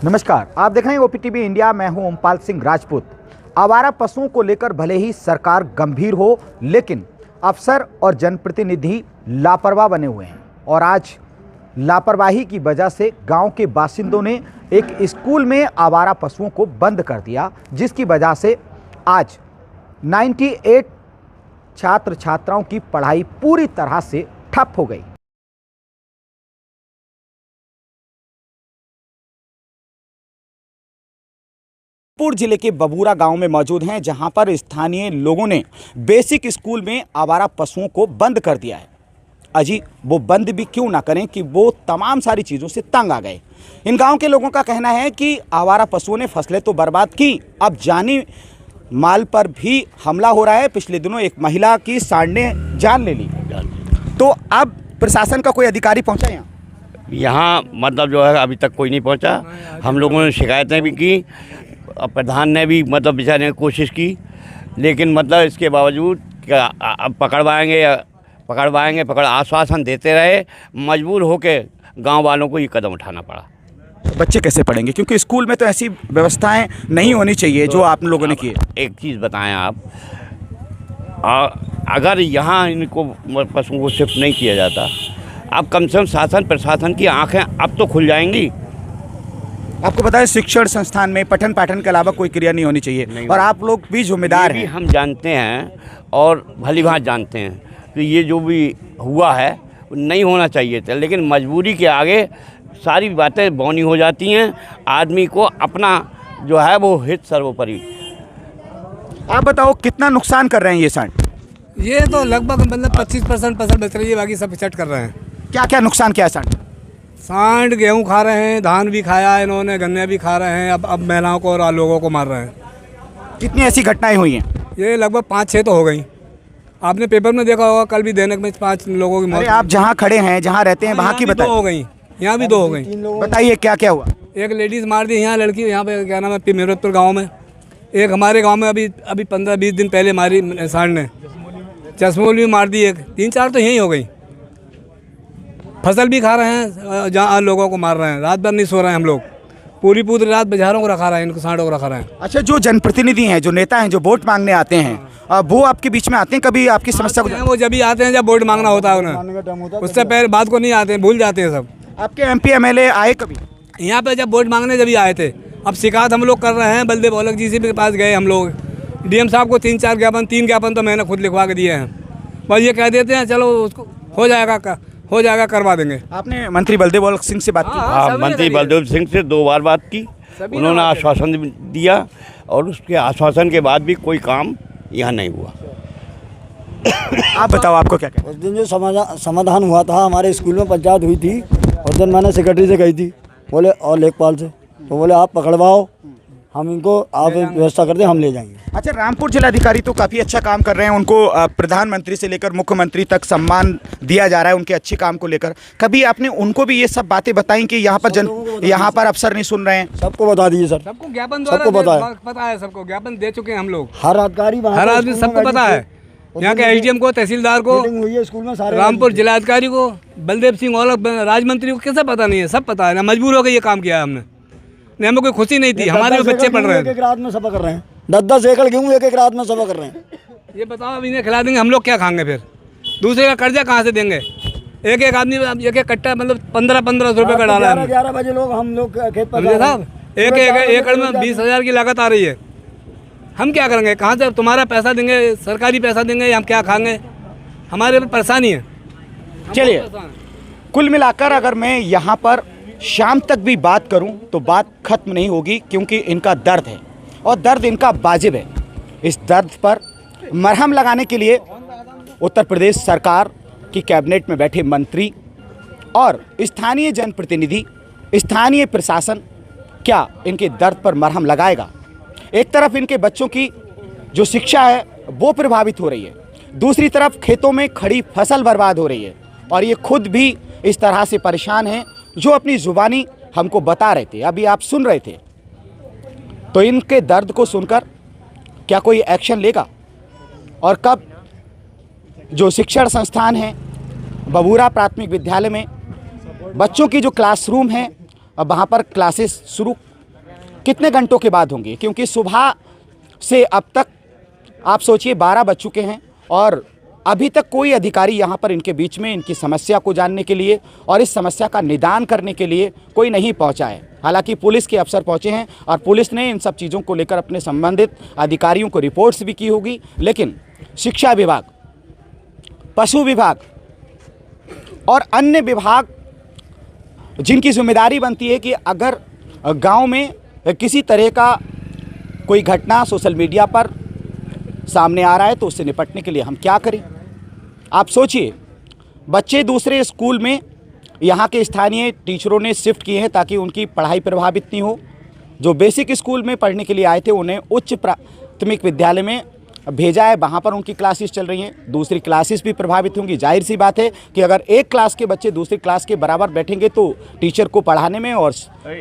नमस्कार, आप देख रहे हैं ओपीटीवी इंडिया। मैं हूं ओमपाल सिंह राजपूत। आवारा पशुओं को लेकर भले ही सरकार गंभीर हो, लेकिन अफसर और जनप्रतिनिधि लापरवाह बने हुए हैं। और आज लापरवाही की वजह से गांव के बासिंदों ने एक स्कूल में आवारा पशुओं को बंद कर दिया, जिसकी वजह से आज 98 छात्र छात्राओं की पढ़ाई पूरी तरह से ठप हो गई। रामपुर जिले के बबूरा गांव में मौजूद हैं, जहां पर स्थानीय लोगों ने बेसिक स्कूल में आवारा पशुओं को बंद कर दिया है। अजी वो बंद भी क्यों ना करें कि वो तमाम सारी चीज़ों से तंग आ गए। इन गांव के लोगों का कहना है कि आवारा पशुओं ने फसलें तो बर्बाद की, अब जानी माल पर भी हमला हो रहा है। पिछले दिनों एक महिला की सांड ने जान ले ली, तो अब प्रशासन का कोई अधिकारी पहुंचा यहाँ मतलब जो है अभी तक कोई नहीं पहुंचा। हम लोगों ने शिकायतें भी की, प्रधान ने भी मतलब बेचारे ने कोशिश की, लेकिन मतलब इसके बावजूद क्या अब पकड़ आश्वासन देते रहे, मजबूर होकर गांव वालों को ये कदम उठाना पड़ा। बच्चे कैसे पढ़ेंगे, क्योंकि स्कूल में तो ऐसी व्यवस्थाएं नहीं होनी चाहिए जो आप लोगों ने की। एक चीज़ बताएं आप, अगर यहाँ इनको पशुओं को शिफ्ट नहीं किया जाता, अब कम से कम शासन प्रशासन की आंखें अब तो खुल जाएंगी। आपको पता है शिक्षण संस्थान में पठन पाठन के अलावा कोई क्रिया नहीं होनी चाहिए, और आप लोग भी जिम्मेदार हैं। हम जानते हैं और भलीभांति जानते हैं कि ये जो भी हुआ है वो नहीं होना चाहिए था, लेकिन मजबूरी के आगे सारी बातें बौनी हो जाती हैं। आदमी को अपना जो है वो हित सर्वोपरि। आप बताओ कितना नुकसान कर रहे हैं ये सांड? ये तो लगभग मतलब 25% फसल बच रही है, बाकी सब चट कर रहे हैं। क्या क्या नुकसान किया है सांड? सांड गेहूं खा रहे हैं, धान भी खाया है इन्होंने, गन्ने भी खा रहे हैं। अब महिलाओं को और लोगों को मार रहे हैं। कितनी ऐसी घटनाएं हुई हैं? ये लगभग 5-6 तो हो गई। आपने पेपर में देखा होगा, कल भी दैनिक में 5 लोगों की मौत। आप जहाँ खड़े हैं, जहाँ रहते हैं, वहाँ की बताइए। 2 हो गई, यहाँ भी 2 हो गई। बताइए क्या क्या हुआ। एक लेडीज़ मार दी यहाँ, लड़की यहाँ पे क्या नाम है पिमेरतपुर गाँव में। एक हमारे गाँव में अभी 15-20 दिन पहले मारी सांड ने। चश्मोल भी मार दी एक, 3-4 तो यहीं हो गई। फसल भी खा रहे हैं, जहाँ लोगों को मार रहे हैं। रात भर नहीं सो रहे हैं हम लोग, पूरी रात बाजारों को रखा रहे हैं, इनको सांडों को रखा रहे हैं। अच्छा, जो जनप्रतिनिधि हैं, जो नेता हैं, जो वोट मांगने आते हैं, वो आपके बीच में आते हैं कभी आपकी समस्या को? वो जब भी आते हैं जब वोट मांगना होता है उन्हें, उससे पहले बात को नहीं आते हैं, भूल जाते हैं सब। आपके MP MLA आए कभी यहाँ पे? जब वोट मांगने जब ही आए थे। अब शिकायत हम लोग कर रहे हैं, बलदेव औलख जी से के पास गए हम लोग। DM साहब को 3 ज्ञापन तो मैंने खुद लिखवा के दिए हैं। बस ये कह देते हैं चलो उसको हो जाएगा करवा देंगे। आपने मंत्री बलदेव औलख सिंह से बात की? हाँ, मंत्री बलदेव सिंह से 2 बार बात की। उन्होंने आश्वासन दिया, और उसके आश्वासन के बाद भी कोई काम यहाँ नहीं हुआ। आप बताओ, आपको क्या कहना? उस दिन जो समाधान हुआ था, हमारे स्कूल में पंचायत हुई थी, उस दिन मैंने सेक्रेटरी से कही थी, बोले और लेखपाल से, तो बोले आप पकड़वाओ, हम इनको आप व्यवस्था कर दें, हम ले जाएंगे। अच्छा, रामपुर जिलाधिकारी तो काफ़ी अच्छा काम कर रहे हैं। उनको प्रधानमंत्री से लेकर मुख्यमंत्री तक सम्मान दिया जा रहा है उनके अच्छे काम को लेकर। कभी आपने उनको भी ये सब बातें बताई कि यहाँ पर अफसर नहीं सुन रहे हैं? सबको बता दीजिए सर, सबको ज्ञापन सबको पता है, सबको ज्ञापन दे चुके हैं हम लोग। हर आदमी सबको पता है, यहाँ के SDM को, तहसीलदार को, स्कूल में सारे, रामपुर जिलाधिकारी को, बलदेव सिंह औलख राज मंत्री को, कैसे पता नहीं है? सब पता है ना, मजबूर होकर ये काम किया है हमने। नहीं, हमें कोई खुशी नहीं थी, हमारे बच्चे पढ़ रहे हैं। एक रात में सफा कर रहे हैं, 10-10 एकड़ गेहूँ एक रात में सफा कर रहे हैं। ये बताओ, अब इन्हें खिला देंगे, हम लोग क्या खाएंगे फिर? दूसरे का कर्जा कहाँ से देंगे? एक आदमी एक कट्टा मतलब 1500 रुपये का डाला है। 11 बजे हम लोग खेत पर साहब, एक एकड़ में 20,000 की लागत आ रही है। हम क्या करेंगे? कहाँ से तुम्हारा पैसा देंगे? सरकारी पैसा देंगे, हम क्या खाएंगे? हमारे परेशानी है। चलिए, कुल मिलाकर अगर मैं यहाँ पर शाम तक भी बात करूं तो बात खत्म नहीं होगी, क्योंकि इनका दर्द है और दर्द इनका वाजिब है। इस दर्द पर मरहम लगाने के लिए उत्तर प्रदेश सरकार की कैबिनेट में बैठे मंत्री और स्थानीय जनप्रतिनिधि, स्थानीय प्रशासन क्या इनके दर्द पर मरहम लगाएगा? एक तरफ इनके बच्चों की जो शिक्षा है वो प्रभावित हो रही है, दूसरी तरफ खेतों में खड़ी फसल बर्बाद हो रही है, और ये खुद भी इस तरह से परेशान हैं जो अपनी ज़ुबानी हमको बता रहे थे, अभी आप सुन रहे थे। तो इनके दर्द को सुनकर क्या कोई एक्शन लेगा? और कब जो शिक्षण संस्थान है बबूरा प्राथमिक विद्यालय में बच्चों की जो क्लासरूम है वहाँ पर क्लासेस शुरू कितने घंटों के बाद होंगी, क्योंकि सुबह से अब तक आप सोचिए 12 बज चुके हैं और अभी तक कोई अधिकारी यहाँ पर इनके बीच में इनकी समस्या को जानने के लिए और इस समस्या का निदान करने के लिए कोई नहीं पहुँचा है। हालांकि पुलिस के अफसर पहुँचे हैं और पुलिस ने इन सब चीज़ों को लेकर अपने संबंधित अधिकारियों को रिपोर्ट्स भी की होगी, लेकिन शिक्षा विभाग, पशु विभाग और अन्य विभाग जिनकी जिम्मेदारी बनती है कि अगर गांव में किसी तरह का कोई घटना सोशल मीडिया पर सामने आ रहा है तो उससे निपटने के लिए हम क्या करें। आप सोचिए, बच्चे दूसरे स्कूल में यहाँ के स्थानीय टीचरों ने शिफ्ट किए हैं ताकि उनकी पढ़ाई प्रभावित नहीं हो। जो बेसिक स्कूल में पढ़ने के लिए आए थे उन्हें उच्च प्राथमिक विद्यालय में भेजा है, वहाँ पर उनकी क्लासेस चल रही हैं। दूसरी क्लासेस भी प्रभावित होंगी। जाहिर सी बात है कि अगर एक क्लास के बच्चे दूसरी क्लास के बराबर बैठेंगे तो टीचर को पढ़ाने में और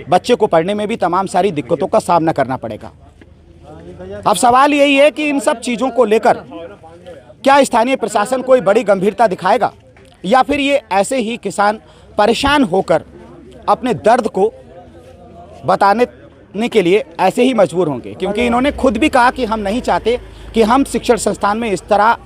बच्चे को पढ़ने में भी तमाम सारी दिक्कतों का सामना करना पड़ेगा। अब सवाल यही है कि इन सब चीज़ों को लेकर क्या स्थानीय प्रशासन कोई बड़ी गंभीरता दिखाएगा या फिर ये ऐसे ही किसान परेशान होकर अपने दर्द को बताने के लिए ऐसे ही मजबूर होंगे, क्योंकि इन्होंने खुद भी कहा कि हम नहीं चाहते कि हम शिक्षण संस्थान में इस तरह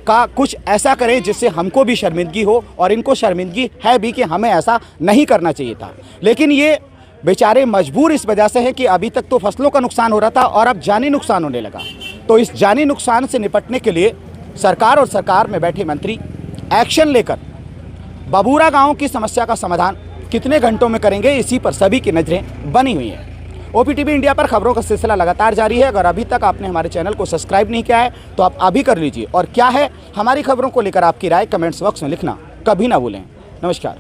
का कुछ ऐसा करें जिससे हमको भी शर्मिंदगी हो और इनको शर्मिंदगी है भी कि हमें ऐसा नहीं करना चाहिए था। लेकिन ये बेचारे मजबूर इस वजह से हैं कि अभी तक तो फसलों का नुकसान हो रहा था और अब जानी नुकसान होने लगा। तो इस जानी नुकसान से निपटने के लिए सरकार और सरकार में बैठे मंत्री एक्शन लेकर बबूरा गांव की समस्या का समाधान कितने घंटों में करेंगे, इसी पर सभी की नज़रें बनी हुई हैं। OPTV इंडिया पर खबरों का सिलसिला लगातार जारी है। अगर अभी तक आपने हमारे चैनल को सब्सक्राइब नहीं किया है तो आप अभी कर लीजिए और क्या है हमारी खबरों को लेकर आपकी राय कमेंट्स बॉक्स में लिखना कभी ना भूलें। नमस्कार।